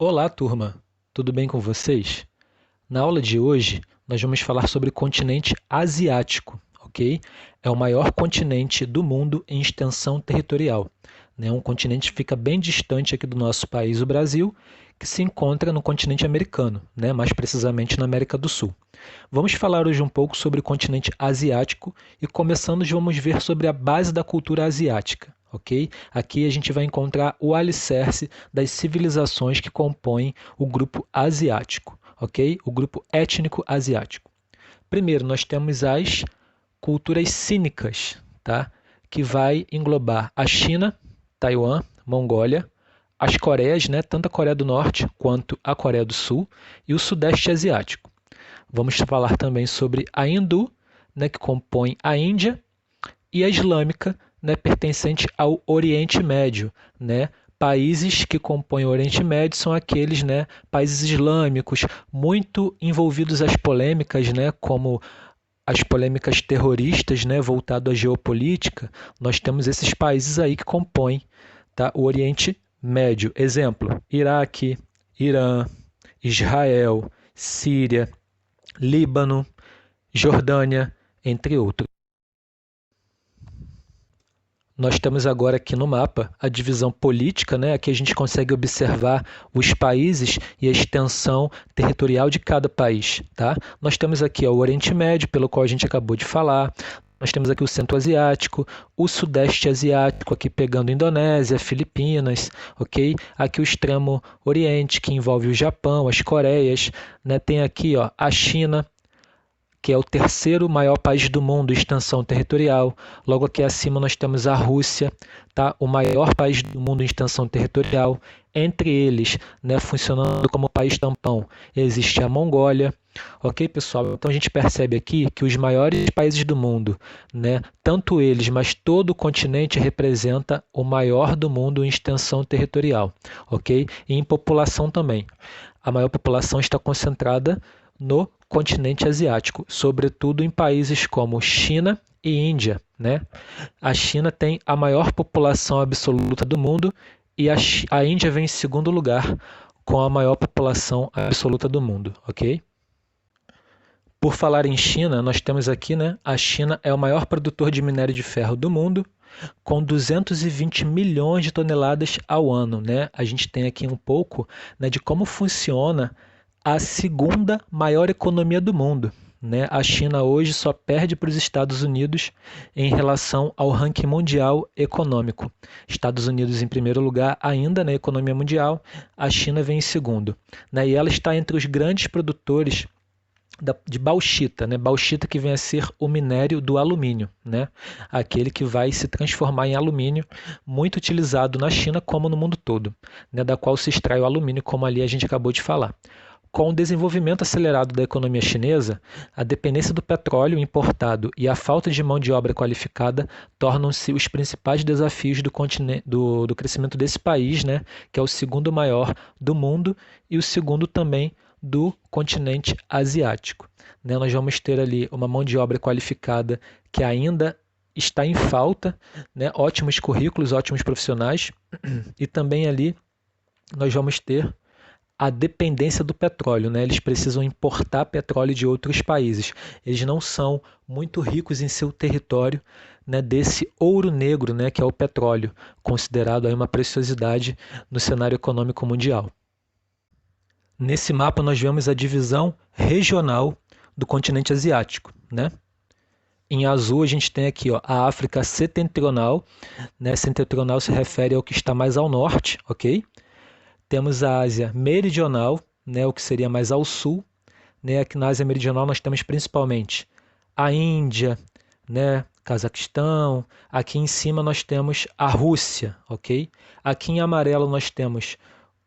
Olá, turma! Tudo bem com vocês? Na aula de hoje, nós vamos falar sobre o continente asiático, ok? É o maior continente do mundo em extensão territorial, né? Um continente que fica bem distante aqui do nosso país, o Brasil, que se encontra no continente americano, né? Mais precisamente na América do Sul. Vamos falar hoje um pouco sobre o continente asiático e começando vamos ver sobre a base da cultura asiática, ok? Aqui a gente vai encontrar o alicerce das civilizações que compõem o grupo asiático, ok? O grupo étnico asiático. Primeiro, nós temos as culturas cínicas, tá? Que vai englobar a China, Taiwan, Mongólia, as Coreias, né? Tanto a Coreia do Norte quanto a Coreia do Sul e o Sudeste Asiático. Vamos falar também sobre a hindu, né, que compõe a Índia, e a islâmica, né, pertencente ao Oriente Médio. Né? Países que compõem o Oriente Médio são aqueles, né, países islâmicos, muito envolvidos às polêmicas, né, como as polêmicas terroristas, né, voltado à geopolítica. Nós temos esses países aí que compõem, tá, o Oriente Médio. Exemplo, Iraque, Irã, Israel, Síria, Líbano, Jordânia, entre outros. Nós temos agora aqui no mapa a divisão política, né? Aqui a gente consegue observar os países e a extensão territorial de cada país. Tá? Nós temos aqui o Oriente Médio, pelo qual a gente acabou de falar. Nós temos aqui o Centro Asiático, o Sudeste Asiático, aqui pegando Indonésia, Filipinas, ok? Aqui o Extremo Oriente, que envolve o Japão, as Coreias, né? Tem aqui a China, que é o terceiro maior país do mundo em extensão territorial. Logo aqui acima nós temos a Rússia, tá? O maior país do mundo em extensão territorial. Entre eles, né, funcionando como país tampão, existe a Mongólia. Ok, pessoal? Então a gente percebe aqui que os maiores países do mundo, né, tanto eles, mas todo o continente representa o maior do mundo em extensão territorial. Ok? E em população também. A maior população está concentrada no continente asiático, sobretudo em países como China e Índia. Né? A China tem a maior população absoluta do mundo e a Índia vem em segundo lugar com a maior população absoluta do mundo. Ok? Por falar em China, nós temos aqui, né, a China é o maior produtor de minério de ferro do mundo, com 220 milhões de toneladas ao ano. Né? A gente tem aqui um pouco, né, de como funciona a segunda maior economia do mundo. Né? A China hoje só perde para os Estados Unidos em relação ao ranking mundial econômico. Estados Unidos em primeiro lugar ainda na economia mundial, a China vem em segundo. Né? E ela está entre os grandes produtores de bauxita, né? Bauxita que vem a ser o minério do alumínio, né? Aquele que vai se transformar em alumínio, muito utilizado na China como no mundo todo, né? Da qual se extrai o alumínio, como ali a gente acabou de falar. Com o desenvolvimento acelerado da economia chinesa, a dependência do petróleo importado e a falta de mão de obra qualificada tornam-se os principais desafios do crescimento desse país, né, que é o segundo maior do mundo e o segundo também do continente asiático. Né? Nós vamos ter ali uma mão de obra qualificada que ainda está em falta, né? Ótimos currículos, ótimos profissionais, e também ali nós vamos ter a dependência do petróleo, né? Eles precisam importar petróleo de outros países. Eles não são muito ricos em seu território, né, desse ouro negro, né, que é o petróleo, considerado aí uma preciosidade no cenário econômico mundial. Nesse mapa nós vemos a divisão regional do continente asiático. Né? Em azul a gente tem aqui a África setentrional. Né? Setentrional se refere ao que está mais ao norte, ok? Temos a Ásia meridional, né, o que seria mais ao sul. Né? Aqui na Ásia meridional nós temos principalmente a Índia, né, Cazaquistão. Aqui em cima nós temos a Rússia, ok? Aqui em amarelo nós temos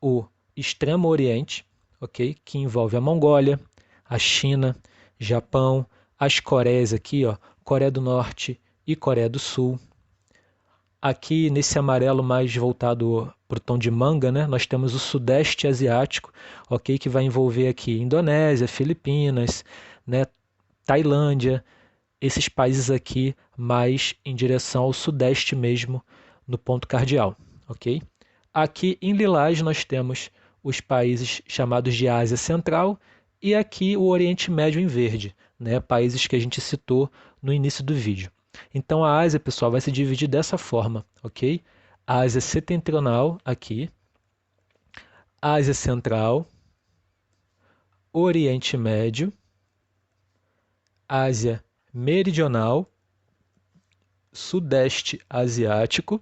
o Extremo Oriente, ok? Que envolve a Mongólia, a China, Japão, as Coreias aqui, Coreia do Norte e Coreia do Sul. Aqui nesse amarelo mais voltado para o tom de manga, né, nós temos o Sudeste Asiático, ok, que vai envolver aqui Indonésia, Filipinas, né, Tailândia, esses países aqui mais em direção ao Sudeste mesmo, no ponto cardeal, ok? Aqui em lilás nós temos os países chamados de Ásia Central e aqui o Oriente Médio em verde, né? Países que a gente citou no início do vídeo. Então a Ásia, pessoal, vai se dividir dessa forma, ok? Ásia Setentrional aqui, Ásia Central, Oriente Médio, Ásia Meridional, Sudeste Asiático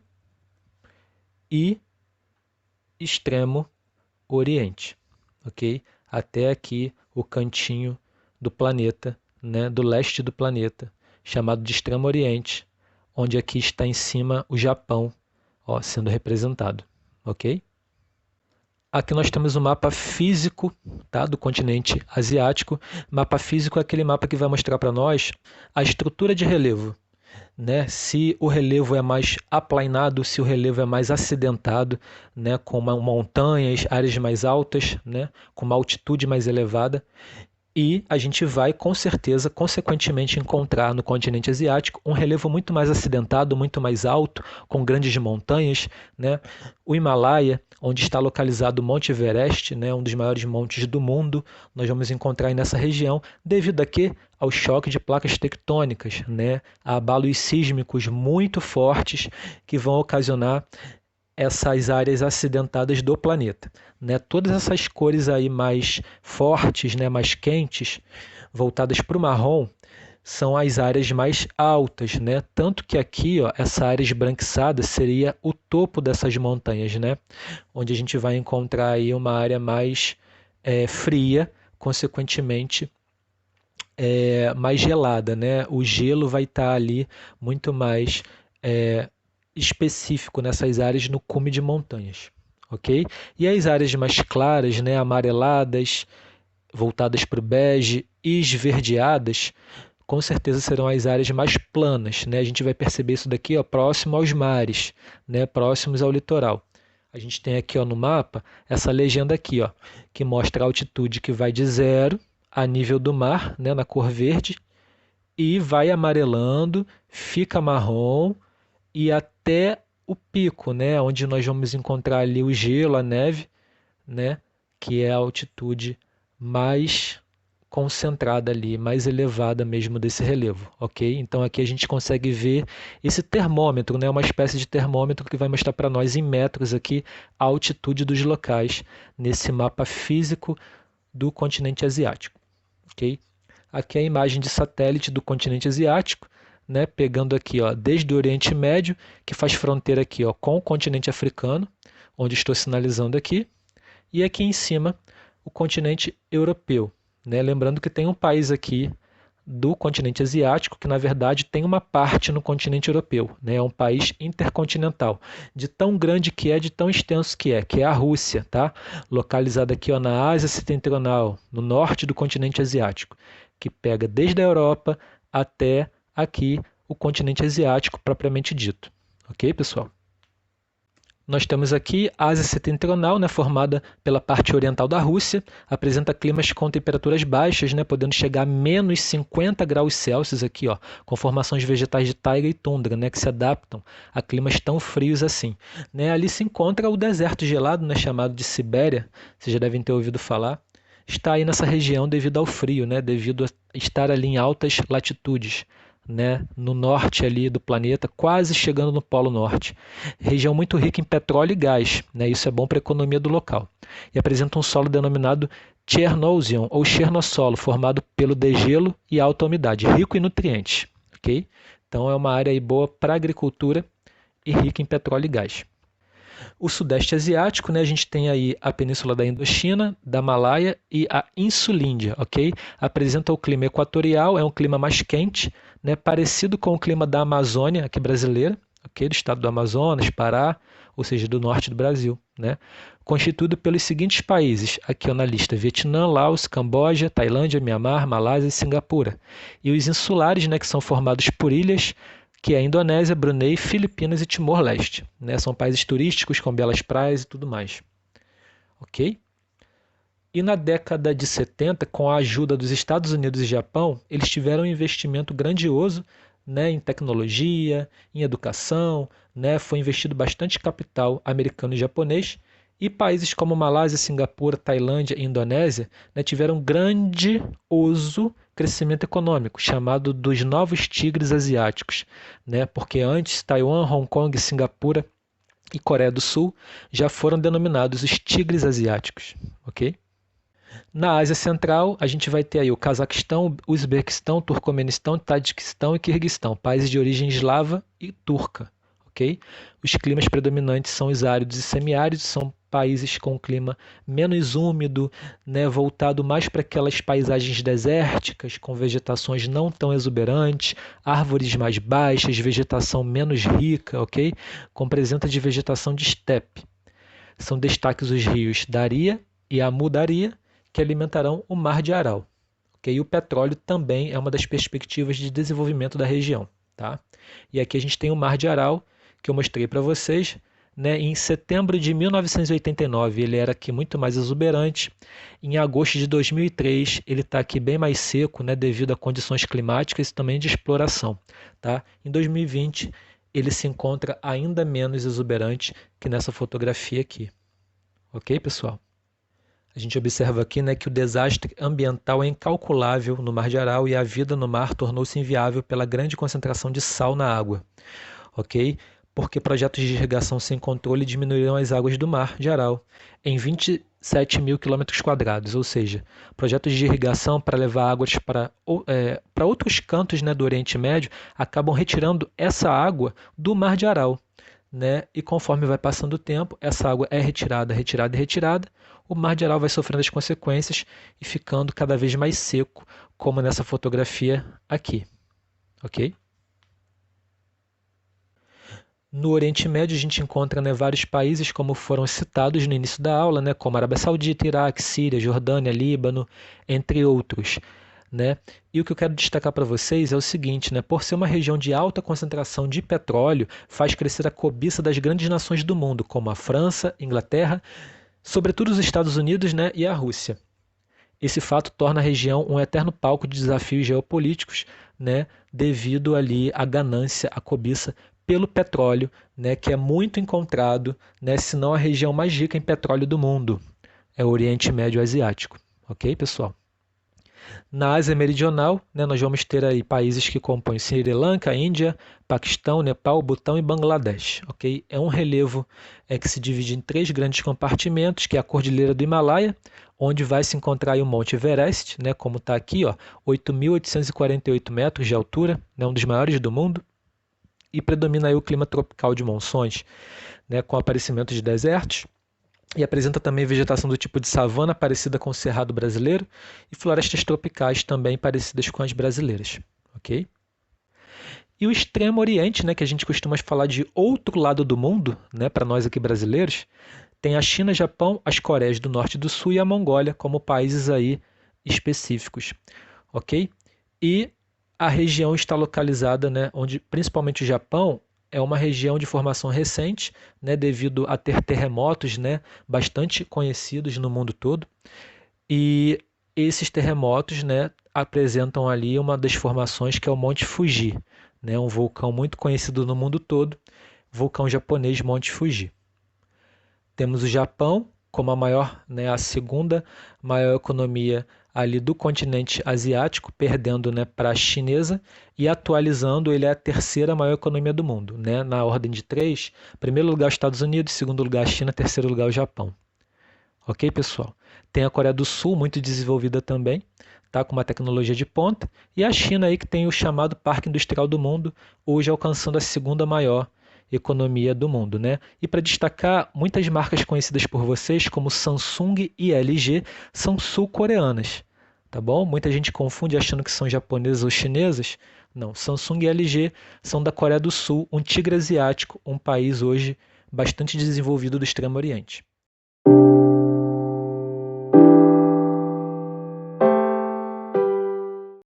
e Extremo Oriente, ok? Até aqui o cantinho do planeta, né, do leste do planeta, chamado de Extremo Oriente, onde aqui está em cima o Japão, ó, sendo representado, ok? Aqui nós temos o mapa físico, tá, do continente asiático. Mapa físico é aquele mapa que vai mostrar para nós a estrutura de relevo, né? Se o relevo é mais aplainado, se o relevo é mais acidentado, né? Com montanhas, áreas mais altas, né? Com uma altitude mais elevada. E a gente vai, com certeza, consequentemente, encontrar no continente asiático um relevo muito mais acidentado, muito mais alto, com grandes montanhas, né? O Himalaia, onde está localizado o Monte Everest, né? Um dos maiores montes do mundo, nós vamos encontrar aí nessa região, devido a quê? Ao choque de placas tectônicas, né? A abalos sísmicos muito fortes que vão ocasionar essas áreas acidentadas do planeta, né? Todas essas cores aí mais fortes, né, mais quentes, voltadas para o marrom, são as áreas mais altas, né? Tanto que aqui, ó, essa área esbranquiçada seria o topo dessas montanhas, né? Onde a gente vai encontrar aí uma área mais fria, consequentemente mais gelada, né? O gelo vai estar ali muito mais específico nessas áreas no cume de montanhas, ok? E as áreas mais claras, né, amareladas, voltadas para o bege e esverdeadas, com certeza serão as áreas mais planas, né? A gente vai perceber isso daqui, ó, próximo aos mares, né, próximos ao litoral. A gente tem aqui, ó, no mapa essa legenda aqui, ó, que mostra a altitude que vai de 0 a nível do mar, né, na cor verde, e vai amarelando, fica marrom, e até o pico, né, onde nós vamos encontrar ali o gelo, a neve, né, que é a altitude mais concentrada ali, mais elevada mesmo desse relevo, ok? Então aqui a gente consegue ver esse termômetro, né, uma espécie de termômetro que vai mostrar para nós em metros aqui a altitude dos locais nesse mapa físico do continente asiático, ok? Aqui é a imagem de satélite do continente asiático, né, pegando aqui, ó, desde o Oriente Médio, que faz fronteira aqui, ó, com o continente africano, onde estou sinalizando aqui, e aqui em cima o continente europeu, né? Lembrando que tem um país aqui do continente asiático que na verdade tem uma parte no continente europeu, né? É um país intercontinental, de tão grande que é, de tão extenso que é a Rússia, tá? Localizada aqui, ó, na Ásia Setentrional, no norte do continente asiático, que pega desde a Europa até aqui o continente asiático propriamente dito. Ok, pessoal? Nós temos aqui a Ásia Setentrional, né, formada pela parte oriental da Rússia, apresenta climas com temperaturas baixas, né, podendo chegar a menos 50 graus Celsius aqui, ó, com formações vegetais de taiga e tundra, né, que se adaptam a climas tão frios assim. Né, ali se encontra o deserto gelado, né, chamado de Sibéria, vocês já devem ter ouvido falar. Está aí nessa região devido ao frio, né, devido a estar ali em altas latitudes, né, no norte ali do planeta, quase chegando no Polo Norte. Região muito rica em petróleo e gás, né, isso é bom para a economia do local. E apresenta um solo denominado Chernozem ou Chernossolo, formado pelo degelo e alta umidade, rico em nutrientes. Okay? Então é uma área aí boa para agricultura e rica em petróleo e gás. O Sudeste Asiático, né, a gente tem aí a Península da Indochina, da Malaya e a Insulíndia, ok? Apresenta o clima equatorial, é um clima mais quente, né, parecido com o clima da Amazônia, aqui brasileira, ok? Do estado do Amazonas, Pará, ou seja, do norte do Brasil, né? Constituído pelos seguintes países, aqui na lista: Vietnã, Laos, Camboja, Tailândia, Mianmar, Malásia e Singapura. E os insulares, né, que são formados por ilhas, que é a Indonésia, Brunei, Filipinas e Timor-Leste. Né? São países turísticos com belas praias e tudo mais. Ok? E na década de 70, com a ajuda dos Estados Unidos e Japão, eles tiveram um investimento grandioso, né, em tecnologia, em educação, né? Foi investido bastante capital americano e japonês, E países como Malásia, Singapura, Tailândia e Indonésia, né, tiveram grandioso crescimento econômico, chamado dos novos tigres asiáticos, né, porque antes Taiwan, Hong Kong, Singapura e Coreia do Sul já foram denominados os tigres asiáticos, ok? Na Ásia Central, a gente vai ter aí o Cazaquistão, o Uzbequistão, Turcomenistão, Tajiquistão e Quirguistão, países de origem eslava e turca, ok? Os climas predominantes são os áridos e semiáridos, são países com clima menos úmido, né, voltado mais para aquelas paisagens desérticas, com vegetações não tão exuberantes, árvores mais baixas, vegetação menos rica, ok? Com presença de vegetação de estepe. São destaques os rios Daria e Amu Daria, que alimentarão o Mar de Aral. Okay? E o petróleo também é uma das perspectivas de desenvolvimento da região. Tá? E aqui a gente tem o Mar de Aral, que eu mostrei para vocês. Né? Em setembro de 1989, ele era aqui muito mais exuberante. Em agosto de 2003, ele está aqui bem mais seco, né? Devido a condições climáticas e também de exploração. Tá? Em 2020, ele se encontra ainda menos exuberante que nessa fotografia aqui. Ok, pessoal? A gente observa aqui, né, que o desastre ambiental é incalculável no Mar de Aral e a vida no mar tornou-se inviável pela grande concentração de sal na água, ok? Porque projetos de irrigação sem controle diminuíram as águas do Mar de Aral em 27 mil quilômetros quadrados, ou seja, projetos de irrigação para levar águas para outros cantos, né, do Oriente Médio acabam retirando essa água do Mar de Aral. Né? E conforme vai passando o tempo, essa água é retirada, retirada e retirada, o Mar de Aral vai sofrendo as consequências e ficando cada vez mais seco, como nessa fotografia aqui, ok? No Oriente Médio a gente encontra, né, vários países, como foram citados no início da aula, né, como Arábia Saudita, Iraque, Síria, Jordânia, Líbano, entre outros. Né? E o que eu quero destacar para vocês é o seguinte, né? Por ser uma região de alta concentração de petróleo, faz crescer a cobiça das grandes nações do mundo, como a França, Inglaterra, sobretudo os Estados Unidos, né, e a Rússia. Esse fato torna a região um eterno palco de desafios geopolíticos, né, devido ali à ganância, à cobiça pelo petróleo, né, que é muito encontrado, né, se não a região mais rica em petróleo do mundo, é o Oriente Médio Asiático. Ok, pessoal? Na Ásia Meridional, né, nós vamos ter aí países que compõem Sri Lanka, Índia, Paquistão, Nepal, Butão e Bangladesh. Okay? É um relevo que se divide em 3 grandes compartimentos, que é a Cordilheira do Himalaia, onde vai se encontrar aí o Monte Everest, né, como está aqui, 8.848 metros de altura, né, um dos maiores do mundo, e predomina aí o clima tropical de monções, né, com aparecimento de desertos, e apresenta também vegetação do tipo de savana parecida com o cerrado brasileiro e florestas tropicais também parecidas com as brasileiras, ok? E o Extremo Oriente, né, que a gente costuma falar de outro lado do mundo, né, para nós aqui brasileiros, tem a China, Japão, as Coreias do Norte e do Sul e a Mongólia como países aí específicos, ok? E a região está localizada, né, onde principalmente o Japão é uma região de formação recente, né, devido a ter terremotos, né, bastante conhecidos no mundo todo. E esses terremotos, né, apresentam ali uma das formações que é o Monte Fuji, né, um vulcão muito conhecido no mundo todo, vulcão japonês Monte Fuji. Temos o Japão como a maior, né, a segunda maior economia ali do continente asiático, perdendo, né, para a chinesa e atualizando, ele é a terceira maior economia do mundo, né, na ordem de 3, primeiro lugar os Estados Unidos, segundo lugar a China, terceiro lugar o Japão. Ok, pessoal? Tem a Coreia do Sul, muito desenvolvida também, tá, com uma tecnologia de ponta, e a China aí que tem o chamado Parque Industrial do Mundo, hoje alcançando a segunda maior economia do mundo, né? E para destacar, muitas marcas conhecidas por vocês, como Samsung e LG, são sul-coreanas, tá bom? Muita gente confunde achando que são japonesas ou chinesas. Não, Samsung e LG são da Coreia do Sul, um tigre asiático, um país hoje bastante desenvolvido do Extremo Oriente.